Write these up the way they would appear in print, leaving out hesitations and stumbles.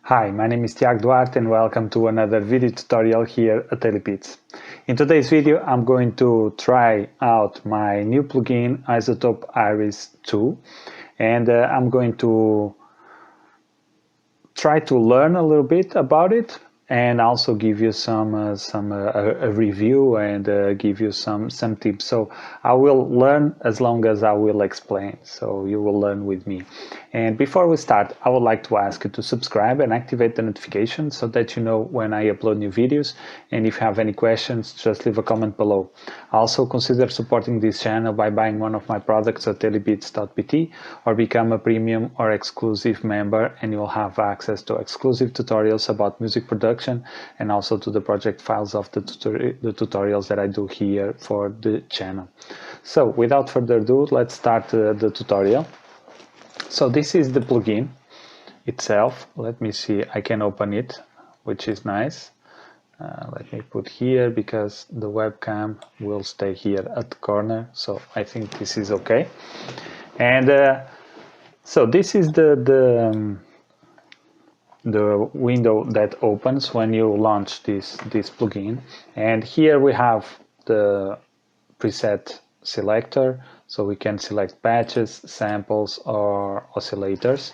Hi, my name is Tiago Duarte and welcome to another video tutorial here at DailyBeats. In today's video I'm going to try out my new plugin iZotope Iris 2 and I'm going to try to learn a little bit about it and also give you a review and give you some tips. So I will learn as long as I will explain, so you will learn with me. And before we start, I would like to ask you to subscribe and activate the notifications so that you know when I upload new videos. And if you have any questions, just leave a comment below. Also consider supporting this channel by buying one of my products at DailyBeatsVI or become a premium or exclusive member, and you will have access to exclusive tutorials about music production and also to the project files of the tutorials that I do here for the channel. So without further ado, let's start the tutorial. So this is the plugin itself. Let me see, I can open it, which is nice. Let me put here because the webcam will stay here at the corner, so I think this is okay. And so this is the window that opens when you launch this plugin, and here we have the preset selector, so we can select patches, samples or oscillators.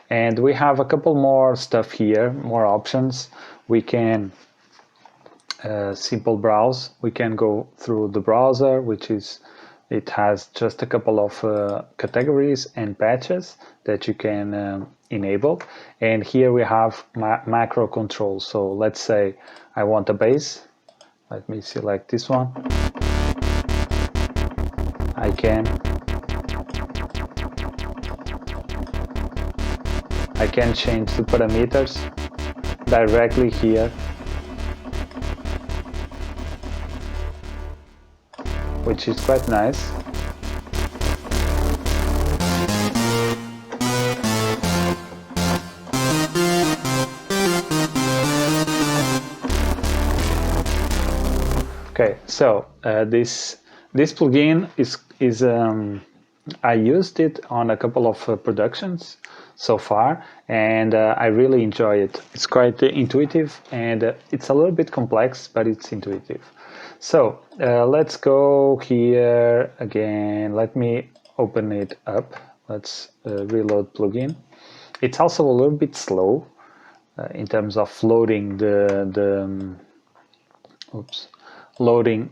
And we have a couple more stuff here, more options. We can simple browse. We can go through the browser, it has just a couple of categories and patches that you can enable. And here we have macro controls. So let's say I want a bass. Let me select this one. I can change the parameters directly here, which is quite nice. Okay, so this plugin is I used it on a couple of productions so far, and I really enjoy it. It's quite intuitive, and it's a little bit complex, but it's intuitive. So let's go here again. Let me open it up. Let's reload plugin. It's also a little bit slow in terms of loading loading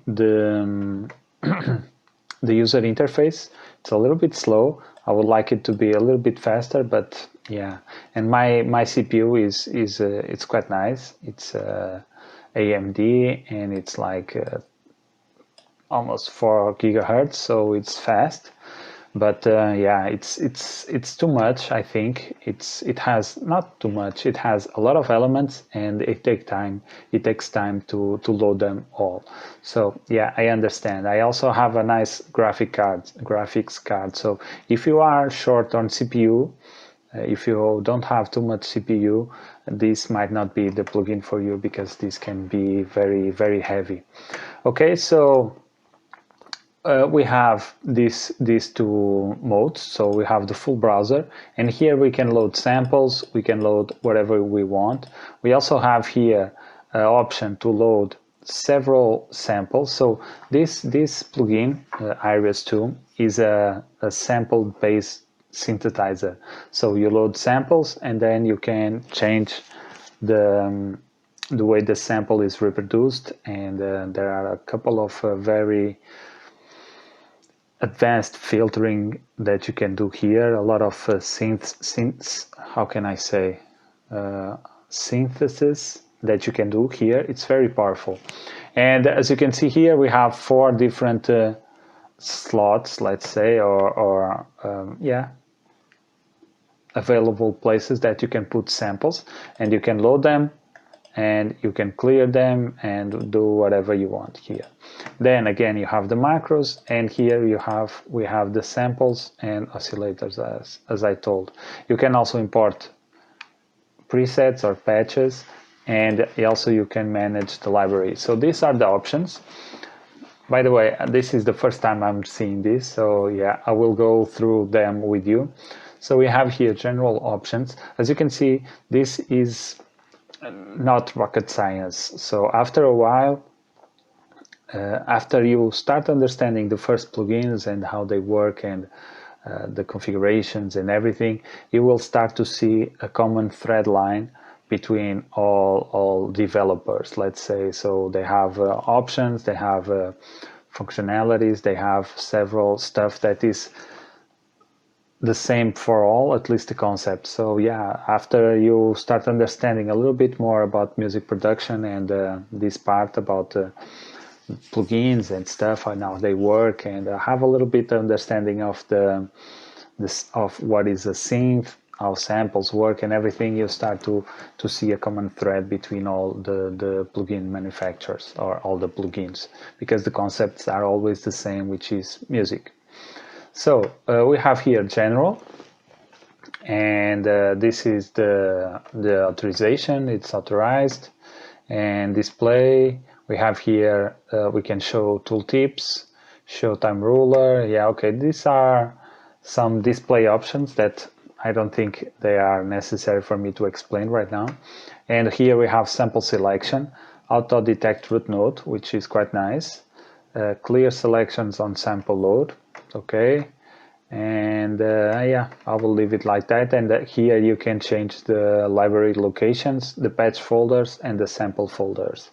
the user interface. It's a little bit slow. I would like it to be a little bit faster, but yeah. And my CPU is it's quite nice. It's AMD, and it's like almost 4 gigahertz, so it's fast. But yeah, it's too much. I think it has not too much. It has a lot of elements, and it takes time. It takes time to load them all. So yeah, I understand. I also have a nice graphics card. So if you are short on CPU, if you don't have too much CPU, this might not be the plugin for you, because this can be very, very heavy. Okay, so we have these two modes. So we have the full browser, and here we can load samples, we can load whatever we want. We also have here an option to load several samples. So this plugin, Iris 2, is a sample-based synthesizer. So you load samples, and then you can change the way the sample is reproduced, and there are a couple of very advanced filtering that you can do here. A lot of synthesis that you can do here. It's very powerful. And as you can see here, we have 4 different slots, let's say, or yeah, available places that you can put samples, and you can load them, and you can clear them and do whatever you want here. Then again, you have the macros, and here we have the samples and oscillators, as I told. You can also import presets or patches, and also you can manage the library. So these are the options. By the way, this is the first time I'm seeing this, so yeah, I will go through them with you. So we have here general options. As you can see, this is not rocket science. So after a while, after you start understanding the first plugins and how they work and the configurations and everything, you will start to see a common thread line between all developers, let's say. So they have options, they have functionalities, they have several stuff that is the same for all, at least the concept. So yeah, after you start understanding a little bit more about music production and this part about plugins and stuff and how they work, and have a little bit of understanding of of what is a synth, how samples work and everything, you start to see a common thread between all the plugin manufacturers or all the plugins, because the concepts are always the same, which is music. So we have here general, and this is the authorization, it's authorized, and display. We have here, we can show tooltips, show time ruler. Yeah, okay, these are some display options that I don't think they are necessary for me to explain right now. And here we have sample selection, auto detect root node, which is quite nice. Clear selections on sample load, okay. And yeah, I will leave it like that. And here you can change the library locations, the patch folders and the sample folders.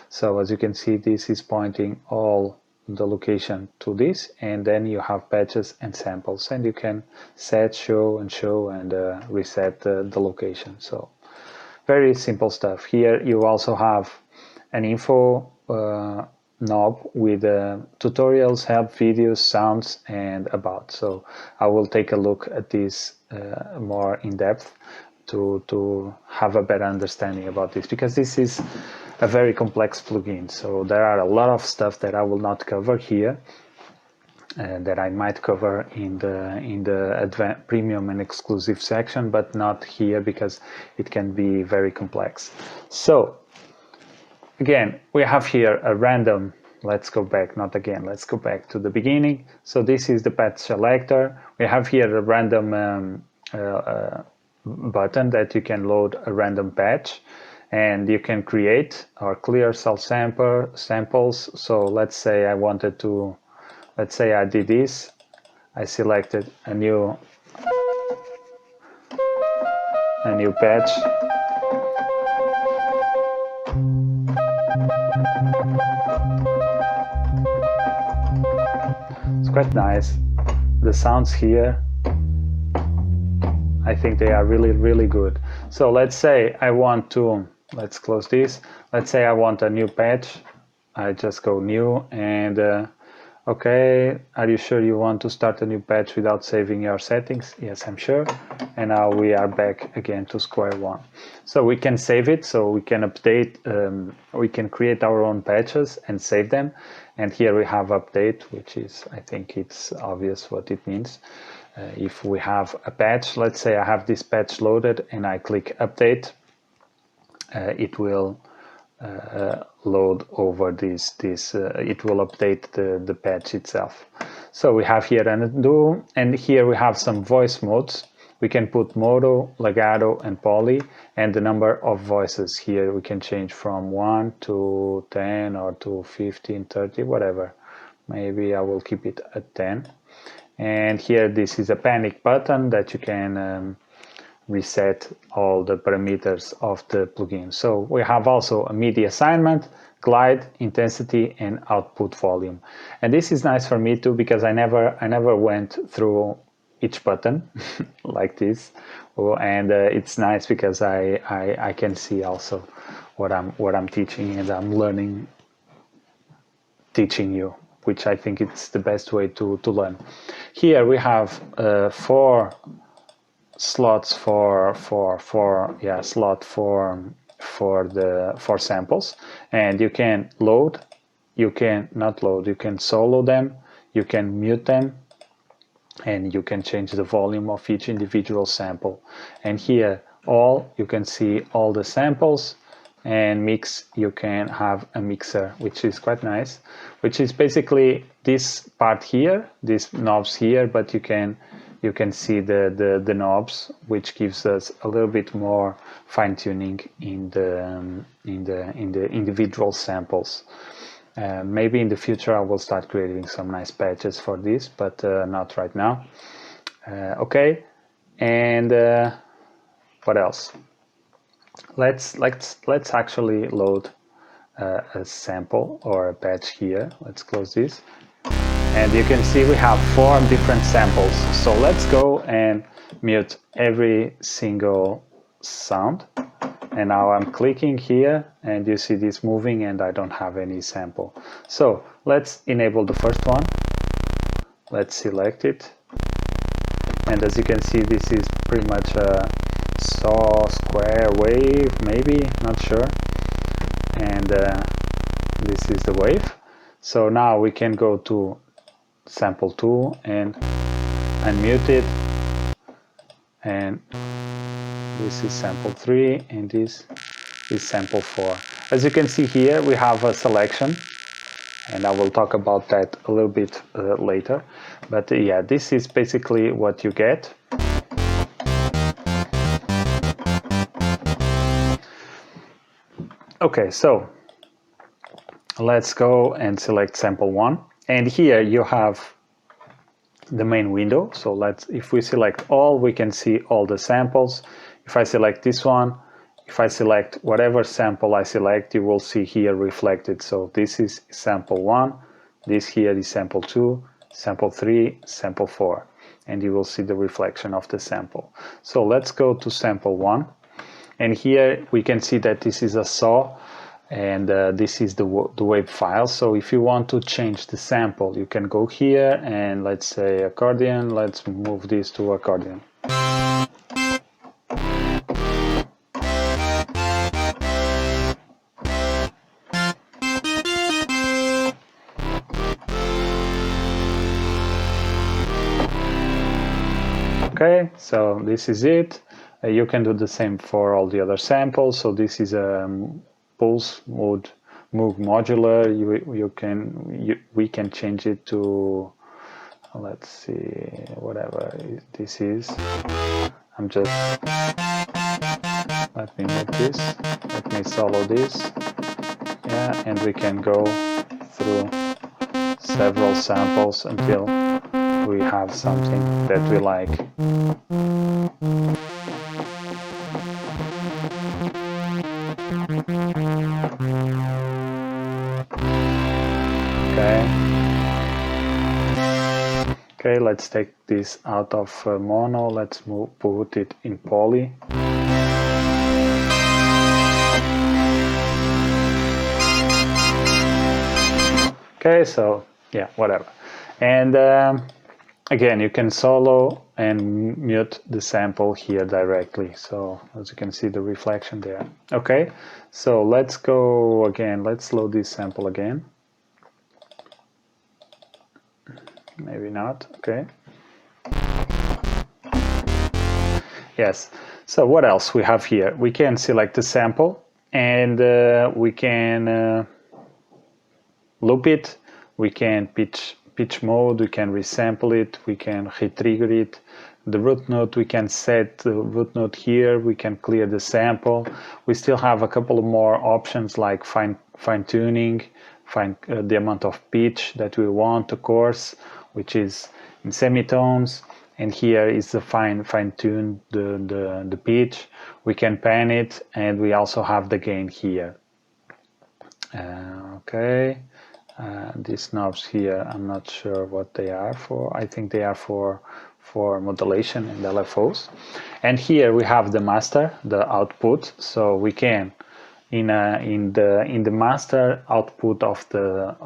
So as you can see, this is pointing all the location to this, and then you have patches and samples, and you can set, show and reset the location. So very simple stuff. Here you also have an info knob with tutorials, help, videos, sounds, and about. So I will take a look at this more in depth to have a better understanding about this, because this is a very complex plugin. So there are a lot of stuff that I will not cover here, that I might cover in the advanced, premium and exclusive section, but not here because it can be very complex. So again, we have here a random, let's go back, not again, let's go back to the beginning. So this is the patch selector. We have here a random button that you can load a random patch, and you can create or clear samples. So let's say I wanted to, let's say I did this, I selected a new patch. It's quite nice. The sounds here, I think they are really good. So let's say I want to, let's close this. Let's say I want a new patch. I just go new and okay, are you sure you want to start a new patch without saving your settings? Yes, I'm sure. And now we are back again to square one. So we can save it, so we can update, we can create our own patches and save them. And here we have update, which is, I think it's obvious what it means. If we have a patch, let's say I have this patch loaded and I click update, it will load over this it will update the patch itself. So we have here an undo, and here we have some voice modes. We can put mono, legato and poly, and the number of voices here we can change from 1 to 10 or to 15, 30, whatever. Maybe I will keep it at 10. And here this is a panic button that you can reset all the parameters of the plugin. So we have also a MIDI assignment, glide, intensity, and output volume. And this is nice for me too, because I never went through each button like this. And it's nice because I can see also what I'm teaching, and I'm learning teaching you, which I think it's the best way to learn. Here we have 4 slots for samples, and you can load, you can not load, you can solo them, you can mute them, and you can change the volume of each individual sample. And here you can see all the samples, and mix, you can have a mixer, which is quite nice, which is basically this part here, these knobs here, but you can you can see the knobs, which gives us a little bit more fine-tuning in the individual samples. Maybe in the future I will start creating some nice patches for this, but not right now. Okay, and what else? Let's actually load a sample or a patch here. Let's close this, and you can see we have 4 different samples. So let's go and mute every single sound. And now I'm clicking here and you see this moving and I don't have any sample. So let's enable the first one. Let's select it. And as you can see, this is pretty much a saw square wave, maybe, not sure. And this is the wave. So now we can go to sample 2 and unmute it. And this is sample 3 and this is sample 4. As you can see here, we have a selection, and I will talk about that a little bit later. But yeah, this is basically what you get. Okay, so let's go and select sample 1. And here you have the main window. So if we select all, we can see all the samples. If I select this one, if I select whatever sample I select, you will see here reflected. So this is sample 1, this here is sample 2, sample 3, sample 4, and you will see the reflection of the sample. So let's go to sample 1, and here we can see that this is a saw, and this is the wave file. So if you want to change the sample, you can go here and let's say accordion. Let's move this to accordion. Okay, so this is it. You can do the same for all the other samples. So this is a pulse mode Moog modular. We can change it to, let's see, whatever this is. I'm just, let me make this, let me solo this. Yeah, and we can go through several samples until we have something that we like. Okay, let's take this out of mono. Let's put it in poly. Okay, so yeah, whatever. And again, you can solo and mute the sample here directly. So as you can see, the reflection there. Okay, so let's go again. Let's load this sample again. Maybe not. Okay. Yes. So what else we have here? We can select the sample and we can loop it. We can pitch mode. We can resample it. We can retrigger it. The root note, we can set the root note here. We can clear the sample. We still have a couple of more options like fine tuning, the amount of pitch that we want, of course, which is in semitones, and here is the fine tune the pitch. We can pan it, and we also have the gain here. Okay, these knobs here, I'm not sure what they are for. I think they are for modulation and LFOs. And here we have the master, the output. So we can in the master output of the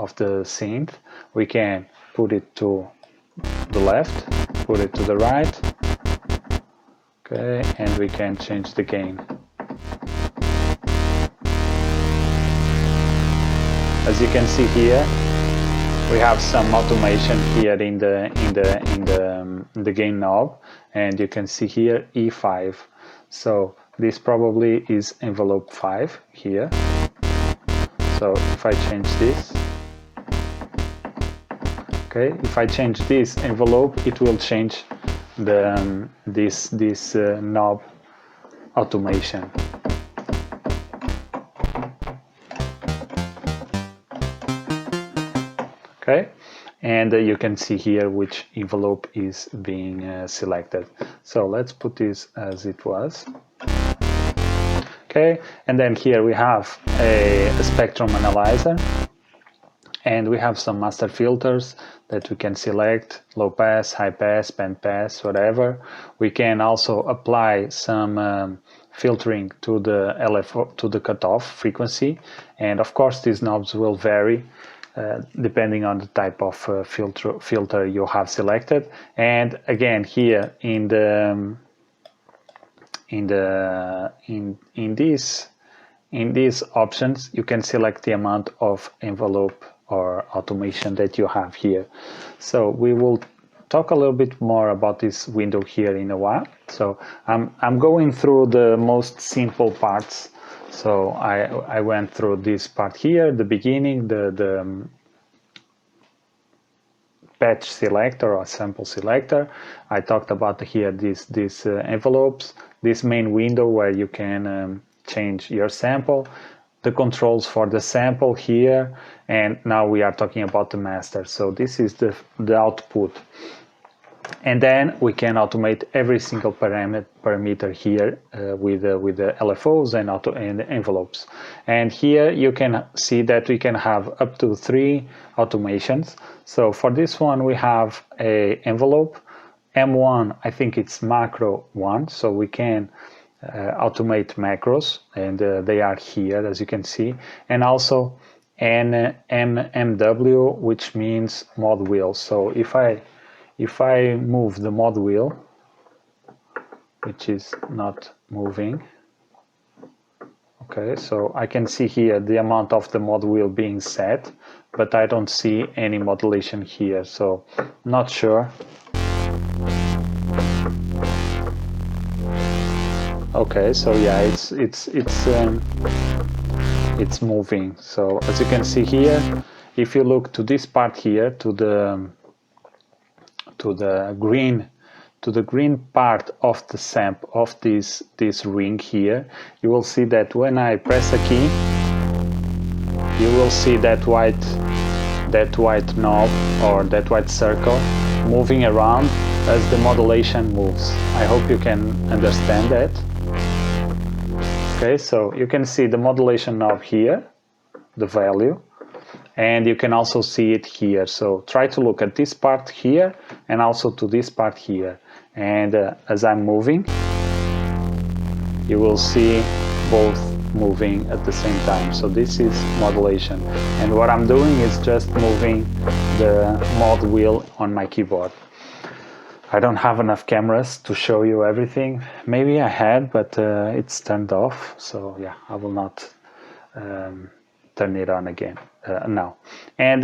synth, we can put it to the left, put it to the right. Okay, and we can change the gain. As you can see here, we have some automation here in the gain knob, and you can see here E5. So this probably is envelope 5 here. So if I change this, okay, if I change this envelope, it will change this knob automation. Okay, and you can see here which envelope is being selected. So let's put this as it was. Okay, and then here we have a spectrum analyzer, and we have some master filters that we can select: low pass, high pass, band pass, whatever. We can also apply some filtering to the LFO, to the cutoff frequency, and of course these knobs will vary depending on the type of filter you have selected. And again, here in these options, you can select the amount of envelope or automation that you have here. So we will talk a little bit more about this window here in a while. So I'm going through the most simple parts. So I went through this part here, the beginning, the patch selector or sample selector. I talked about here these envelopes, this main window where you can change your sample, the controls for the sample here, and now we are talking about the master. So this is the output. And then we can automate every single parameter here with the LFOs and envelopes. And here you can see that we can have up to 3 automations. So for this one we have a envelope M1. I think it's macro 1, so we can automate macros, and they are here as you can see, and also MW, which means mod wheel. So if I move the mod wheel, which is not moving, okay, so I can see here the amount of the mod wheel being set, but I don't see any modulation here, so not sure. Okay, so yeah, it's moving. So as you can see here, if you look to this part here, to the green part of the sample of this ring here, you will see that when I press a key, you will see that white knob or that white circle moving around as the modulation moves. I hope you can understand that. Okay, so you can see the modulation knob here, the value, and you can also see it here. So try to look at this part here and also to this part here. And as I'm moving, you will see both moving at the same time. So this is modulation. And what I'm doing is just moving the mod wheel on my keyboard. I don't have enough cameras to show you everything. Maybe I had, but it's turned off. So yeah, I will not turn it on again now. And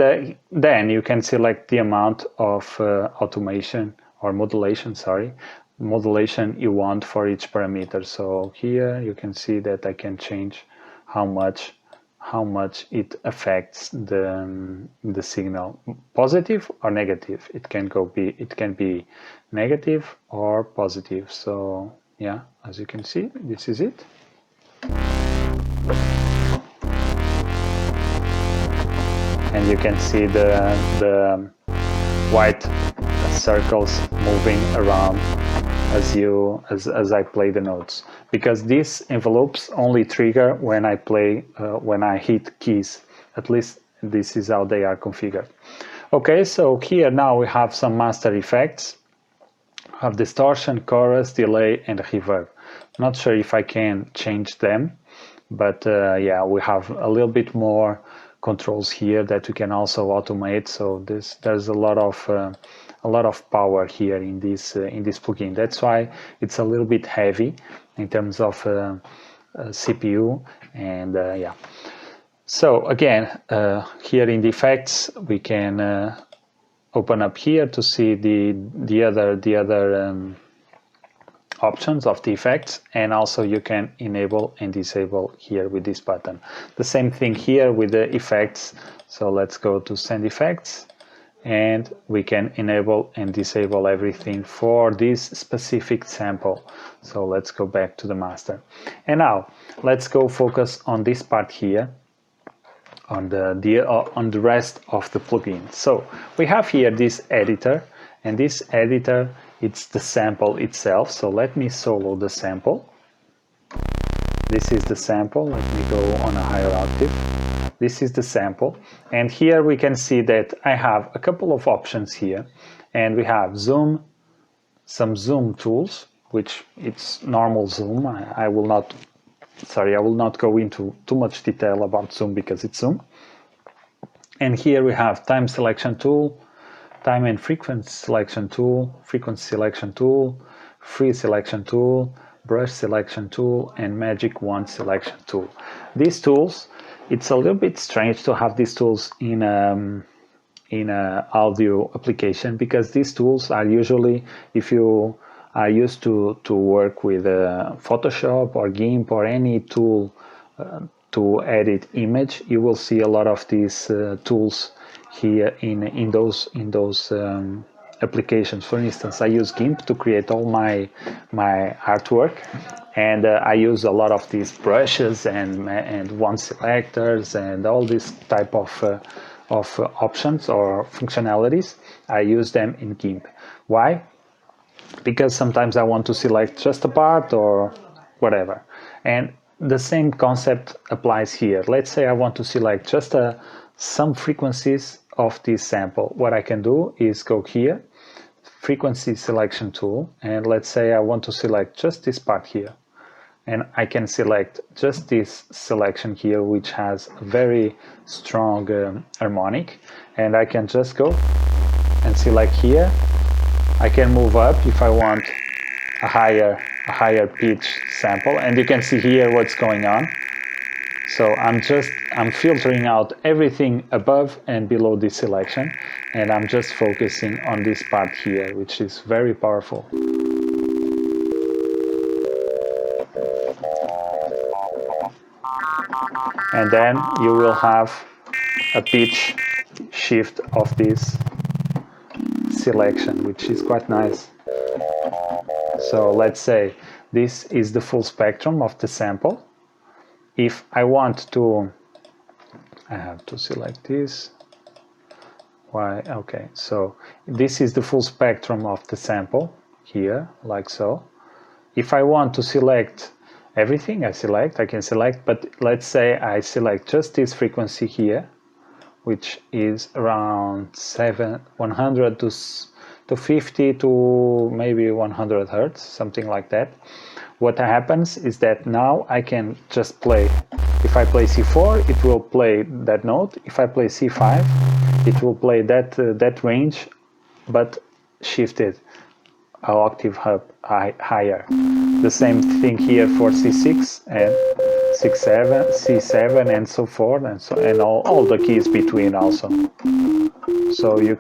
then you can select the amount of automation or modulation, modulation you want for each parameter. So here you can see that I can change how much it affects the signal, positive or negative. It can be negative or positive. So yeah, as you can see, this is it. And you can see the white circles moving around as I play the notes, because these envelopes only trigger when I play when I hit keys. At least this is how they are configured. Okay, so here now we have some master effects. We have distortion, chorus, delay, and reverb. Not sure if I can change them, but yeah, we have a little bit more controls here that we can also automate. So there's a lot of power here in this plugin. That's why it's a little bit heavy in terms of CPU, and yeah. So again, here in the effects, we can open up here to see the other options of the effects, and also you can enable and disable here with this button. The same thing here with the effects. So let's go to send effects, and we can enable and disable everything for this specific sample. So let's go back to the master. And now let's go focus on this part here, on the rest of the plugin. So we have here this editor, and this editor, it's the sample itself. So let me solo the sample. This is the sample. Let me go on a higher octave. This is the sample, and here we can see that I have a couple of options here, and we have zoom, some zoom tools, which it's normal zoom. I will not go into too much detail about zoom because it's zoom. And here we have time selection tool, time and frequency selection tool, frequency selection tool, free selection tool, brush selection tool, and magic wand selection tool. These tools, it's a little bit strange to have these tools in a audio application, because these tools are usually, if you are used to work with Photoshop or GIMP or any tool to edit image, you will see a lot of these tools here in those applications. For instance, I use GIMP to create all my artwork, and I use a lot of these brushes and wand selectors and all this type of options or functionalities. I use them in GIMP. Why? Because sometimes I want to select just a part or whatever, and the same concept applies here. Let's say I want to select just some frequencies of this sample. What I can do is go here, frequency selection tool, and let's say I want to select just this part here, and I can select just this selection here, which has a very strong harmonic, and I can just go and select here. I can move up if I want a higher pitch sample, and you can see here what's going on. So I'm filtering out everything above and below this selection, and I'm just focusing on this part here, which is very powerful. And then you will have a pitch shift of this selection, which is quite nice. So let's say this is the full spectrum of the sample. If I want to, I have to select this. Why? Okay, so this is the full spectrum of the sample here, like so. If I want to select everything, I can select, but let's say I select just this frequency here, which is around 100 to 50 to maybe 100 hertz, something like that. What happens is that now I can just play. If I play C4, it will play that note. If I play C5, it will play that range, but shifted an octave higher. The same thing here for C6 and C7, and so forth, and all the keys between also. So you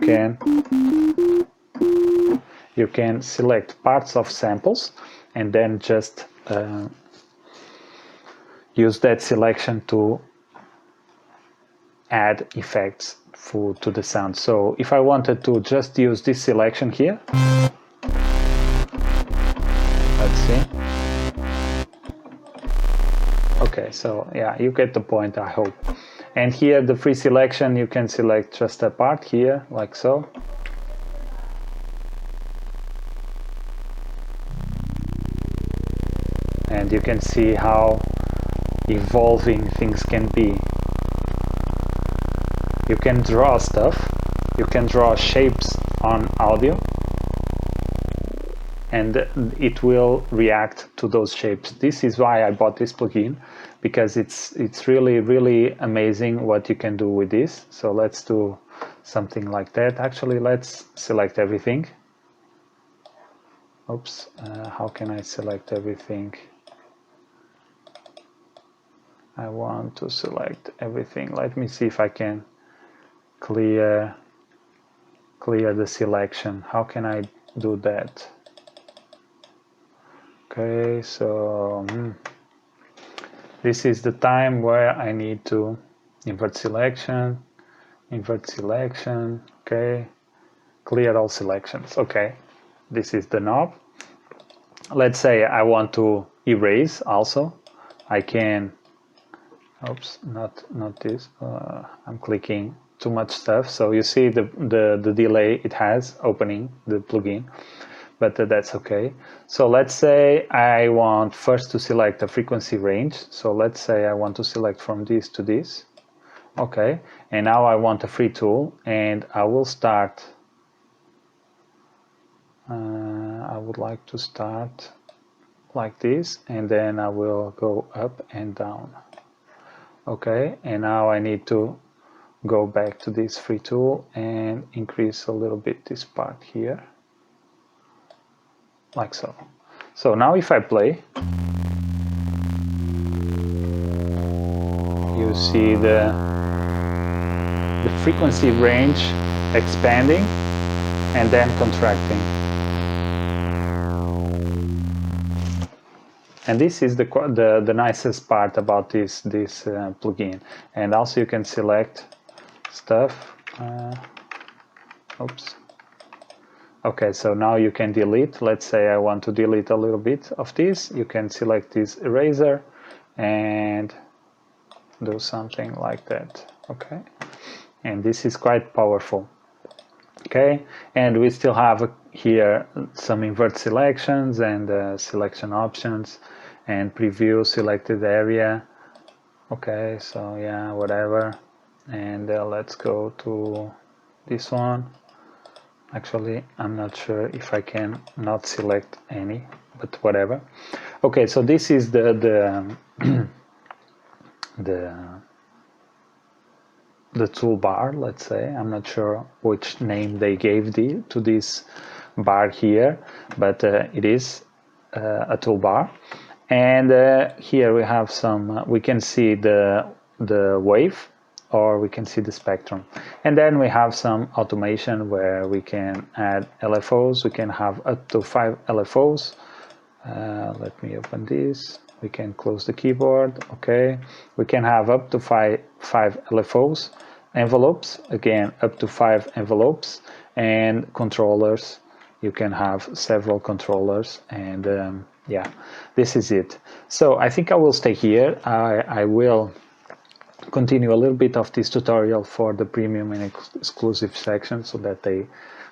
can select parts of samples and then just use that selection to add effects to the sound. So if I wanted to just use this selection here, let's see. Okay, so yeah, you get the point, I hope. And here the free selection, you can select just a part here, like so. And you can see how evolving things can be. You can draw stuff, you can draw shapes on audio, and it will react to those shapes. This is why I bought this plugin, because it's really amazing what you can do with this. So let's do something like that. Actually, let's select everything. Oops, how can I select everything? I want to select everything. Let me see if I can clear the selection. How can I do that? Okay, so this is the time where I need to invert selection, okay, clear all selections. Okay, this is the knob. Let's say I want to erase also. I can, oops, not this. I'm clicking too much stuff. So you see the delay it has opening the plugin, but that's okay. So let's say I want first to select a frequency range. So let's say I want to select from this to this. Okay, and now I want a free tool, and I will start. I would like to start like this, and then I will go up and down. Okay, and now I need to go back to this free tool and increase a little bit this part here, like so. So now if I play, you see the frequency range expanding and then contracting. And this is the nicest part about this plugin. And also you can select stuff. Oops. Okay, so now you can delete. Let's say I want to delete a little bit of this. You can select this eraser and do something like that. Okay, and this is quite powerful. Okay, and we still have here some invert selections and selection options and preview selected area. Okay, so yeah, whatever. And let's go to this one. Actually, I'm not sure if I can not select any, but whatever. Okay, so this is the toolbar, let's say. I'm not sure which name they gave to this bar here, but it is a toolbar. And here we have some, we can see the wave, or we can see the spectrum. And then we have some automation where we can add LFOs. We can have up to 5 LFOs. Let me open this. We can close the keyboard. Okay, we can have up to five LFOs. Envelopes, again, up to 5 envelopes. And controllers, you can have several controllers. And yeah, this is it. So I think I will stay here. I will continue a little bit of this tutorial for the premium and exclusive section so that they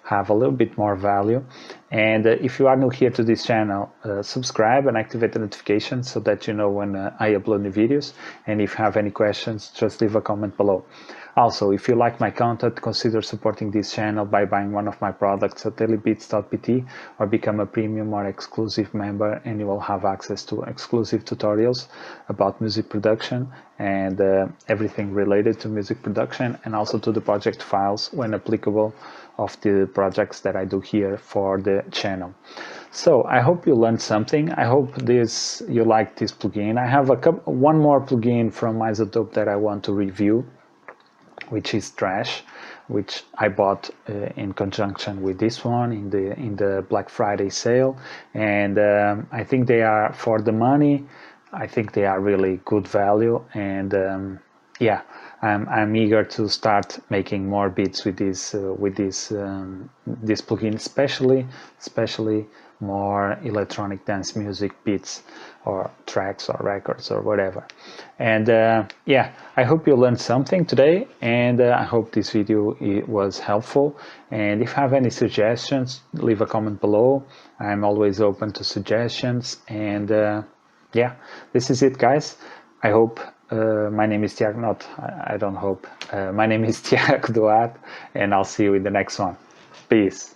have a little bit more value. And if you are new here to this channel, subscribe and activate the notifications so that you know when I upload new videos. And if you have any questions, just leave a comment below. Also, if you like my content, consider supporting this channel by buying one of my products at DailyBeatsVI or become a premium or exclusive member, and you will have access to exclusive tutorials about music production and everything related to music production, and also to the project files when applicable of the projects that I do here for the channel. So I hope you learned something. I hope you like this plugin. I have one more plugin from iZotope that I want to review, which is Trash, which I bought in conjunction with this one in the Black Friday sale. And I think they are, for the money, I think they are really good value. And yeah, I'm eager to start making more beats with this plugin, especially more electronic dance music beats or tracks or records or whatever. And yeah, I hope you learned something today, and I hope this video was helpful. And if you have any suggestions, leave a comment below. I'm always open to suggestions. And yeah, this is it, guys. I hope my name is Tiago, I don't hope. My name is Tiago Duarte, and I'll see you in the next one. Peace.